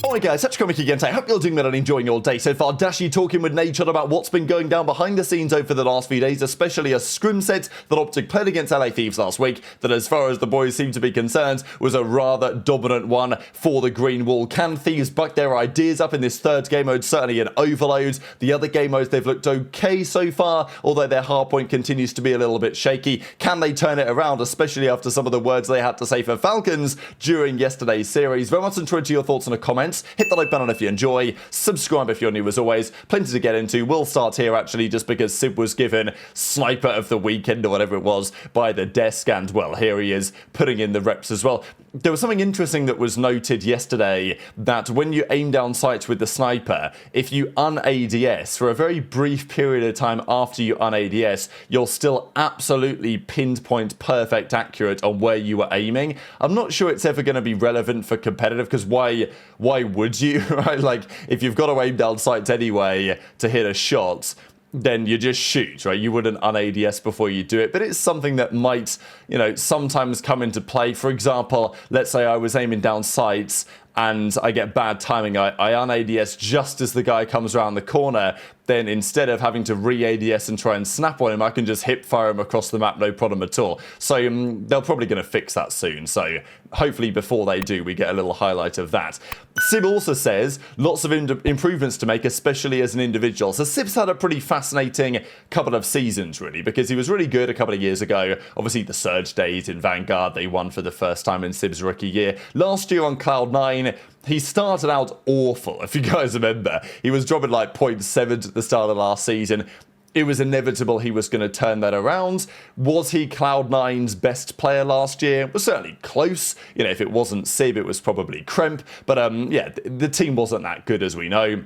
Alright guys, Scrappy again. I hope you're doing well and enjoying your day so far. Dashy talking with Nature about what's been going down behind the scenes over the last few days, especially a scrim set that OpTic played against LA Thieves last week, that as far as the boys seem to be concerned, was a rather dominant one for the green wall. Can Thieves buck their ideas up in this third game mode? Certainly an overload. The other game modes, they've looked okay so far, although their hardpoint continues to be a little bit shaky. Can they turn it around, especially after some of the words they had to say for Falcons during yesterday's series? Very much enjoyed your thoughts in the comments. Hit the like button if you enjoy, subscribe if you're new as always. Plenty to get into. We'll start here actually just because Simp was given Sniper of the Weekend or whatever it was by the desk, and well, here he is putting in the reps as well. There was something interesting that was noted yesterday, that when you aim down sights with the sniper, if you un-ADS for a very brief period of time after you un-ADS, you're still absolutely pinpoint perfect accurate on where you were aiming. I'm not sure it's ever going to be relevant for competitive, because why would you, right? Like, if you've got to aim down sights anyway to hit a shot, then you just shoot, right? You wouldn't un-ADS before you do it, but it's something that might, sometimes come into play. For example, let's say I was aiming down sights and I get bad timing. I un-ADS just as the guy comes around the corner. Then instead of having to re-ADS and try and snap on him, I can just hip fire him across the map, no problem at all. So they're probably going to fix that soon. So hopefully before they do, we get a little highlight of that. Sib also says lots of improvements to make, especially as an individual. So Sib's had a pretty fascinating couple of seasons, really, because he was really good a couple of years ago. Obviously, the Surge days in Vanguard, they won for the first time in Sib's rookie year. Last year on Cloud9, he started out awful, if you guys remember. He was dropping like 0.7 at the start of last season. It was inevitable he was going to turn that around. Was he Cloud9's best player last year? It was certainly close. If it wasn't Sib, it was probably Kremp. But yeah, the team wasn't that good, as we know.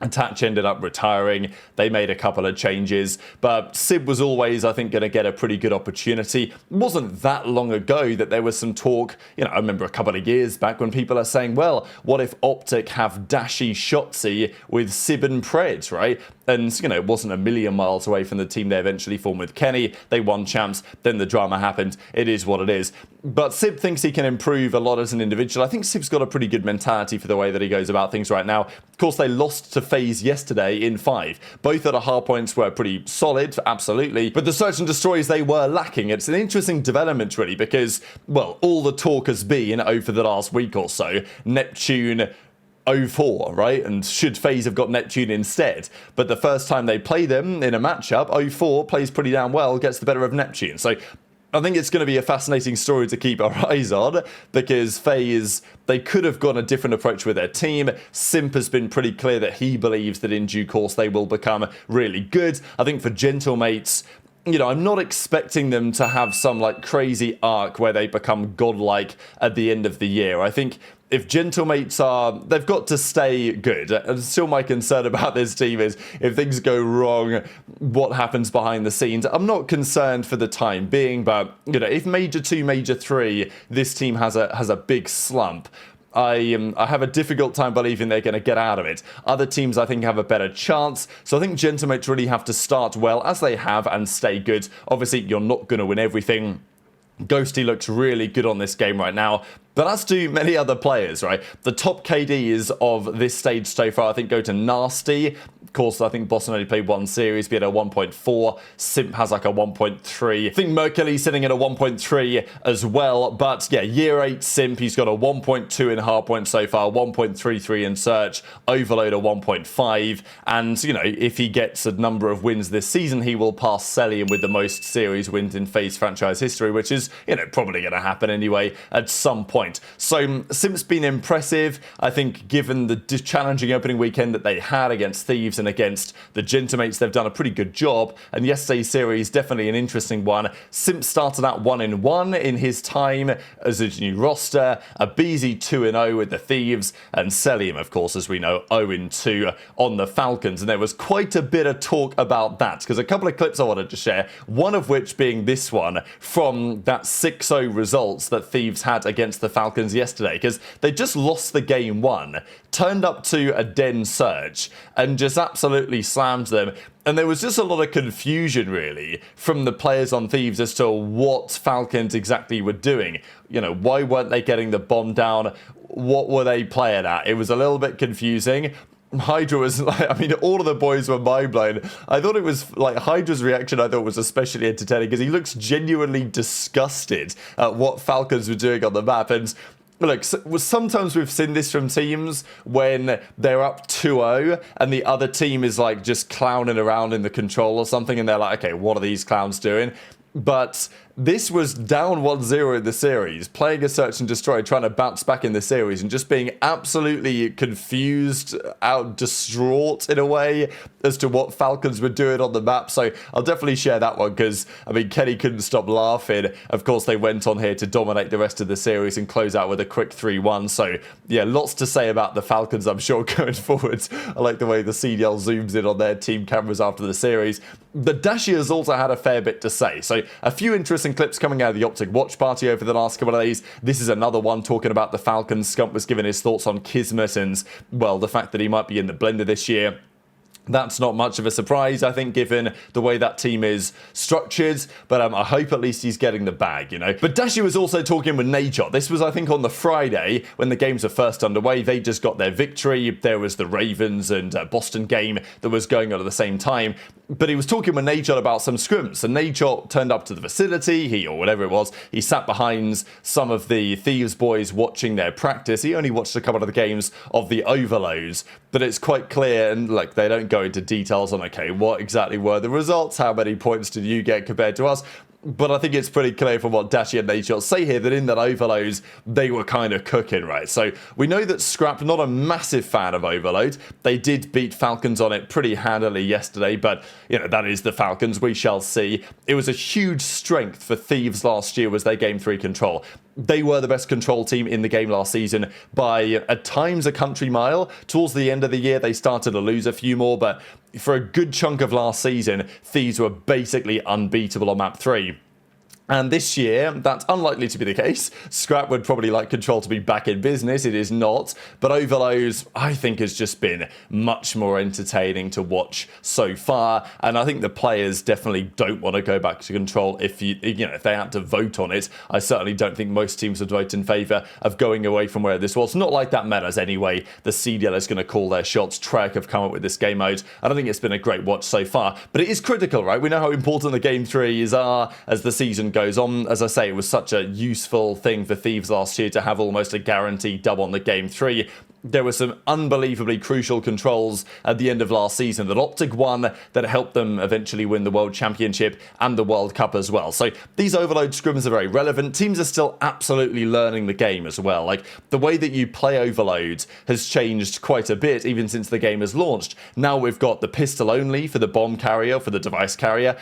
Attach ended up retiring. They made a couple of changes, but Sib was always, I think, going to get a pretty good opportunity. It wasn't that long ago that there was some talk, I remember a couple of years back when people are saying, well, what if OpTic have Dashy, Shotzzy with Sib and Pred, right? And, it wasn't a million miles away from the team they eventually formed with Kenny. They won champs, then the drama happened. It is what it is. But Sib thinks he can improve a lot as an individual. I think Sib's got a pretty good mentality for the way that he goes about things right now. Of course, they lost to FaZe yesterday in 5. Both of the hard points were pretty solid, absolutely. But the search and destroys, they were lacking. It's an interesting development, really, because, well, all the talk has been over the last week or so, Neptune 04, right? And should FaZe have got Neptune instead? But the first time they play them in a matchup, 04 plays pretty damn well, gets the better of Neptune. So I think it's going to be a fascinating story to keep our eyes on, because FaZe, they could have gone a different approach with their team. Simp has been pretty clear that he believes that in due course they will become really good. I think for Gentlemates, I'm not expecting them to have some like crazy arc where they become godlike at the end of the year. I think if Gentlemates they've got to stay good. And still my concern about this team is if things go wrong, what happens behind the scenes. I'm not concerned for the time being, but if Major 2, Major 3, this team has a big slump, I have a difficult time believing they're going to get out of it. Other teams, I think, have a better chance. So I think Gentlemates really have to start well, as they have, and stay good. Obviously, you're not going to win everything. Ghosty looks really good on this game right now, but as do many other players, right? The top KDs of this stage so far, I think, go to Nasty. Of course, I think Boston only played one series, be at a 1.4. Simp has like a 1.3. I think Mercules sitting at a 1.3 as well. But yeah, year 8 Simp, he's got a 1.2 in hardpoint so far, 1.33 in search, overload a 1.5. And, if he gets a number of wins this season, he will pass Cellium with the most series wins in FaZe franchise history, which is, probably going to happen anyway at some point. So Simp's been impressive. I think given the challenging opening weekend that they had against Thieves and against the Gentlemates, they've done a pretty good job. And yesterday's series, definitely an interesting one. Simp started out 1-1 in his time as a new roster. aBeZy 2-0 with the Thieves, and Cellium, of course, as we know, 0-2 on the Falcons. And there was quite a bit of talk about that, because a couple of clips I wanted to share, one of which being this one from that 6-0 results that Thieves had against the Falcons yesterday, because they just lost the game 1, turned up to a den search and just absolutely slammed them. And there was just a lot of confusion, really, from the players on Thieves as to what Falcons exactly were doing. Why weren't they getting the bomb down? what were they playing at? It was a little bit confusing. HyDra was like, I mean, all of the boys were mind blown. I thought it was like HyDra's reaction, I thought was especially entertaining because he looks genuinely disgusted at what Falcons were doing on the map. And look, sometimes we've seen this from teams when they're up 2-0 and the other team is like just clowning around in the control or something, and they're like, okay, what are these clowns doing? But this was down 1-0 in the series, playing a search and destroy, trying to bounce back in the series, and just being absolutely confused, distraught in a way as to what Falcons were doing on the map. So I'll definitely share that one because, I mean, Kenny couldn't stop laughing. Of course, they went on here to dominate the rest of the series and close out with a quick 3-1. So yeah, lots to say about the Falcons, I'm sure, going forward. I like the way the CDL zooms in on their team cameras after the series. The Dashy has also had a fair bit to say. So a few interesting clips coming out of the OpTic watch party over the last couple of days. This is another one talking about the Falcons. Scump was giving his thoughts on Kismet and, well, the fact that he might be in the blender this year. That's not much of a surprise, I think, given the way that team is structured. But I hope at least he's getting the bag, you know. But Dashy was also talking with Nature. This was, I think, on the Friday when the games were first underway. They just got their victory. There was the Ravens and Boston game that was going on at the same time. But he was talking with Nature about some scrims. So Nature turned up to the facility, or whatever it was. He sat behind some of the Thieves boys watching their practice. He only watched a couple of the games of the Overloads. But it's quite clear, and like, they don't go into details on, okay, what exactly were the results? How many points did you get compared to us? But I think it's pretty clear from what Dashy and Nature say here that in that Overload, they were kind of cooking, right? So we know that Scrap, not a massive fan of Overload. They did beat Falcons on it pretty handily yesterday, but, you know, that is the Falcons. We shall see. It was a huge strength for Thieves last year was their Game 3 control. They were the best control team in the game last season by, at times, a country mile. Towards the end of the year, they started to lose a few more, but for a good chunk of last season, Thieves were basically unbeatable on map 3. And this year, that's unlikely to be the case. Scrap would probably like Control to be back in business. It is not. But Overload, I think, has just been much more entertaining to watch so far. And I think the players definitely don't want to go back to Control if if they had to vote on it. I certainly don't think most teams would vote in favour of going away from where this was. Not like that matters anyway. The CDL is going to call their shots. Treyarch have come up with this game mode. I don't think it's been a great watch so far. But it is critical, right? We know how important the Game 3s are as the season goes on. As I say, it was such a useful thing for Thieves last year to have almost a guaranteed dub on the Game 3. There were some unbelievably crucial controls at the end of last season that OpTic won that helped them eventually win the World Championship and the World Cup as well. So these Overload scrims are very relevant. Teams are still absolutely learning the game as well. Like, the way that you play Overload has changed quite a bit even since the game has launched. Now we've got the pistol only for the bomb carrier, for the device carrier.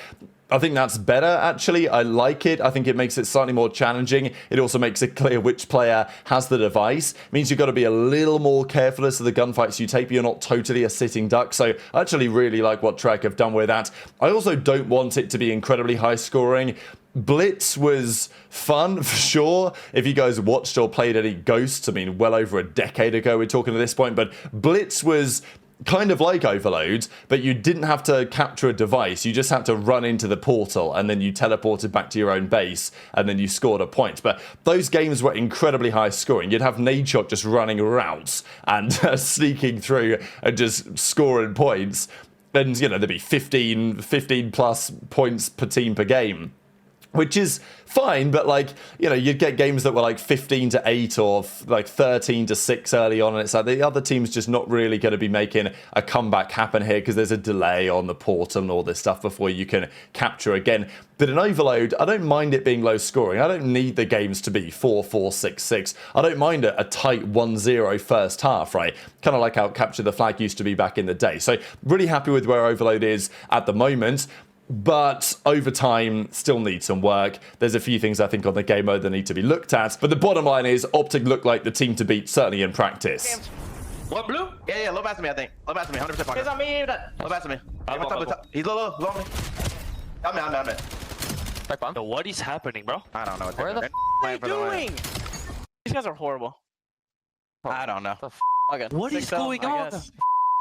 I think that's better, actually. I like it. I think it makes it slightly more challenging. It also makes it clear which player has the device. It means you've got to be a little more careful as to the gunfights you take, but you're not totally a sitting duck. So I actually really like what Treyarch have done with that. I also don't want it to be incredibly high scoring. Blitz was fun, for sure. If you guys watched or played any Ghosts, I mean, well over a decade ago we're talking at this point, but Blitz was kind of like Overload, but you didn't have to capture a device. You just had to run into the portal and then you teleported back to your own base and then you scored a point. But those games were incredibly high scoring. You'd have Nadeshot just running routes and sneaking through and just scoring points. And, you know, there'd be 15 plus points per team per game, which is fine, but, like, you know, you'd get games that were like 15-8 or like 13-6 early on, and it's like the other team's just not really going to be making a comeback happen here because there's a delay on the portal and all this stuff before you can capture again. But in Overload, I don't mind it being low scoring. I don't need the games to be 4-4, 6-6. I don't mind a tight 1-0 first half, right? Kind of like how Capture the Flag used to be back in the day. So really happy with where Overload is at the moment. But over time, still needs some work. There's a few things I think on the game mode that need to be looked at. But the bottom line is OpTic look like the team to beat, certainly in practice. What, blue? Yeah, low pass to me, I think. Low pass to me, 100% He's on me. Low pass to me. He's low on me. I'm it. Back bomb. Yo, what is happening, bro? I don't know. Where the f are you doing? These guys are horrible. I don't know. Okay. What is going on?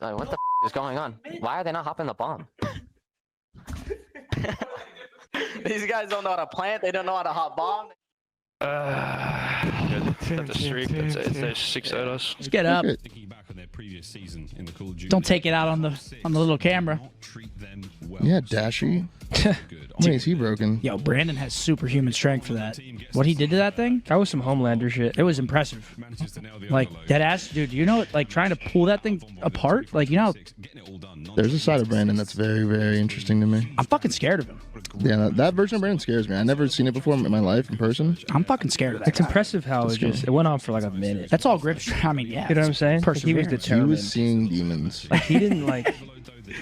What the f is going on? Why are they not hopping the bomb? These guys don't know how to plant. They don't know how to hot bomb. the streak. That's 6 at us. Just get up. Don't take it out on the little camera. Yeah, Dashy. How many is he broken? Yo, Brandon has superhuman strength for that. What he did to that thing? That was some Homelander shit. It was impressive. Like, dead ass, dude, you know, like, trying to pull that thing apart? Like, you know, There's a side of Brandon that's very, very interesting to me. I'm fucking scared of him. Yeah, that version of Brandon scares me. I've never seen it before in my life in person. I'm fucking scared of that It's guy. impressive how it went on for like a minute. That's all grip. I mean, yeah. You know what I'm saying? Like, he was Perseverance. He determined. was seeing demons. Like he didn't like.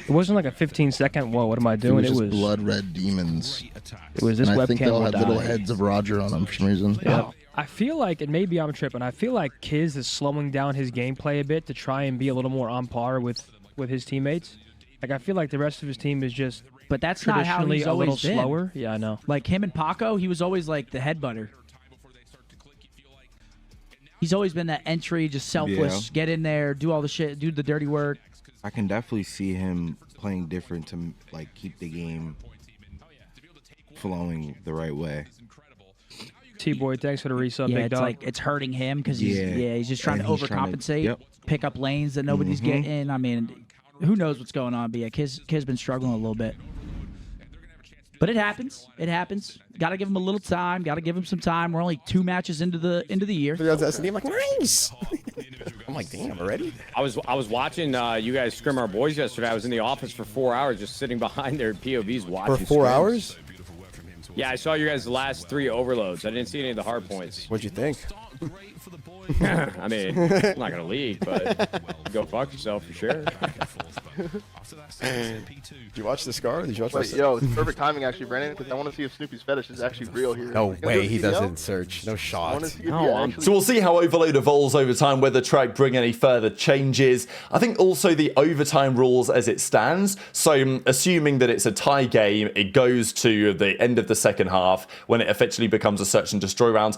It wasn't like a 15-second. Whoa, what am I It doing? was It just was. blood red demons. It was this And I think they webcam all will had little die. heads of Roger on them for some reason. Yeah. I feel like, and maybe I'm tripping. I feel like Kiz is slowing down his gameplay a bit to try and be a little more on par with his teammates. Like I feel like the rest of his team is just. But that's not how Traditionally he's a little always been. slower. Yeah, I know. Like him and Paco, he was always like the headbutter. He's always been that entry, just selfless, get in there, do all the shit, do the dirty work. I can definitely see him playing different to like keep the game flowing the right way. T-Boy, thanks for the resub, Yeah, big it's dog. like it's hurting him because he's just trying And to he's trying to- overcompensate, yep. pick up lanes that nobody's getting. I mean, who knows what's going on? But yeah, Kid's been struggling a little bit. But it happens. It happens. Got to give him a little time. Got to give him some time. We're only 2 matches into the year. I'm like, nice. I'm like, damn, already? I was watching you guys scrim our boys yesterday. I was in the office for 4 hours just sitting behind their POVs watching. For 4 scrims. hours? Yeah, I saw you guys' last 3 overloads. I didn't see any of the hard points. What'd you think? I mean, I'm not gonna leak, but go fuck yourself for sure. Did you watch the scar? Did you watch Wait, the yo, it's perfect timing actually, Brandon, because I want to see if Snoopy's fetish is actually real here. No You gonna way do he the video? doesn't search. No I shot. want to see if No, he I'm- actually... So we'll see how Overload evolves over time, whether track bring any further changes. I think also the overtime rules as it stands. So assuming that it's a tie game, it goes to the end of the second half when it effectively becomes a search and destroy round.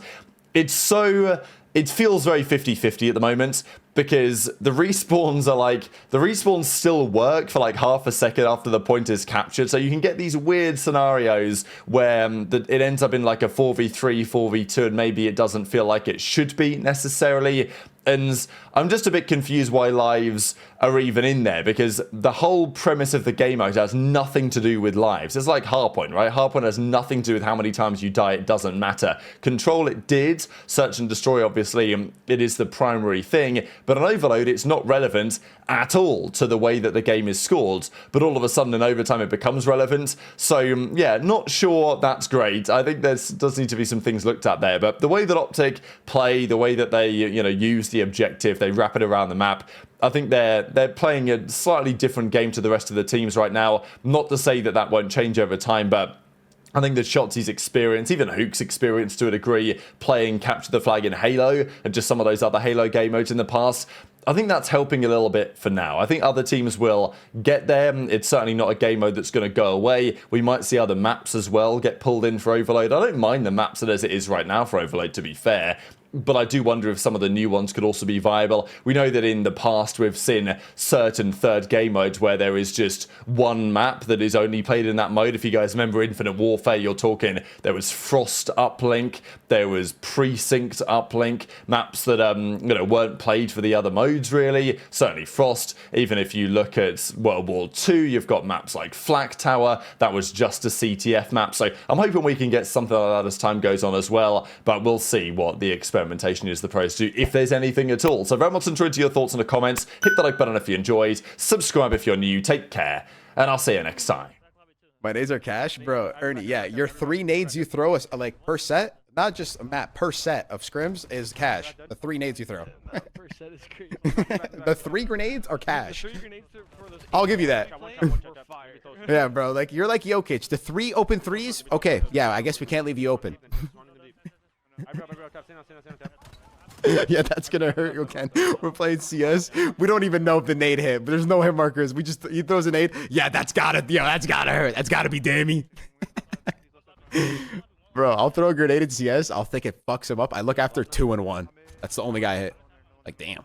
It feels very 50-50 at the moment because the respawns are like, the respawns still work for like half a second after the point is captured. So you can get these weird scenarios where it ends up in like a 4v3, 4v2, and maybe it doesn't feel like it should be necessarily. And I'm just a bit confused why lives are even in there, because the whole premise of the game mode has nothing to do with lives. It's like Hardpoint, right? Hardpoint has nothing to do with how many times you die. It doesn't matter. Control, it did. Search and destroy, obviously, it is the primary thing. But on Overload, it's not relevant at all to the way that the game is scored. But all of a sudden in overtime, it becomes relevant. So, yeah, not sure that's great. I think there does need to be some things looked at there. But the way that OpTic play, the way that they, use the objective, they wrap it around the map, I think they're playing a slightly different game to the rest of the teams right now. Not to say that won't change over time, but I think that Shotzzy's experience, even Huke's experience to a degree, playing Capture the Flag in Halo and just some of those other Halo game modes in the past, I think that's helping a little bit for now. I think other teams will get there. It's certainly not a game mode that's going to go away. We might see other maps as well get pulled in for Overload. I don't mind the maps as it is right now for Overload, to be fair. But I do wonder if some of the new ones could also be viable. We know that in the past we've seen certain third game modes where there is just one map that is only played in that mode. If you guys remember Infinite Warfare, you're talking there was Frost uplink, there was Precinct uplink, maps that weren't played for the other modes really. Certainly Frost. Even if you look at World War II, you've got maps like Flak Tower. That was just a CTF map. So I'm hoping we can get something like that as time goes on as well. But we'll see what the experimentation is the pros do, if there's anything at all. So very much enjoyed your thoughts in the comments. Hit the like button if you enjoyed. Subscribe if you're new. Take care. And I'll see you next time. My nades are cash, bro. Ernie, yeah, your 3 nades you throw us like per set, not just a map, per set of scrims is cash. The 3 nades you throw. The 3 grenades are cash. I'll give you that. Yeah, bro. Like you're like Jokic. The 3 open threes. Okay, yeah. I guess we can't leave you open. Yeah, that's gonna hurt you, Ken. We're playing CS. We don't even know if the nade hit, but there's no hit markers. He throws a nade. Yeah, that's gotta hurt. That's gotta be dammy. Bro, I'll throw a grenade in CS. I'll think it fucks him up. I look after 2 and 1. That's the only guy I hit. Like, damn.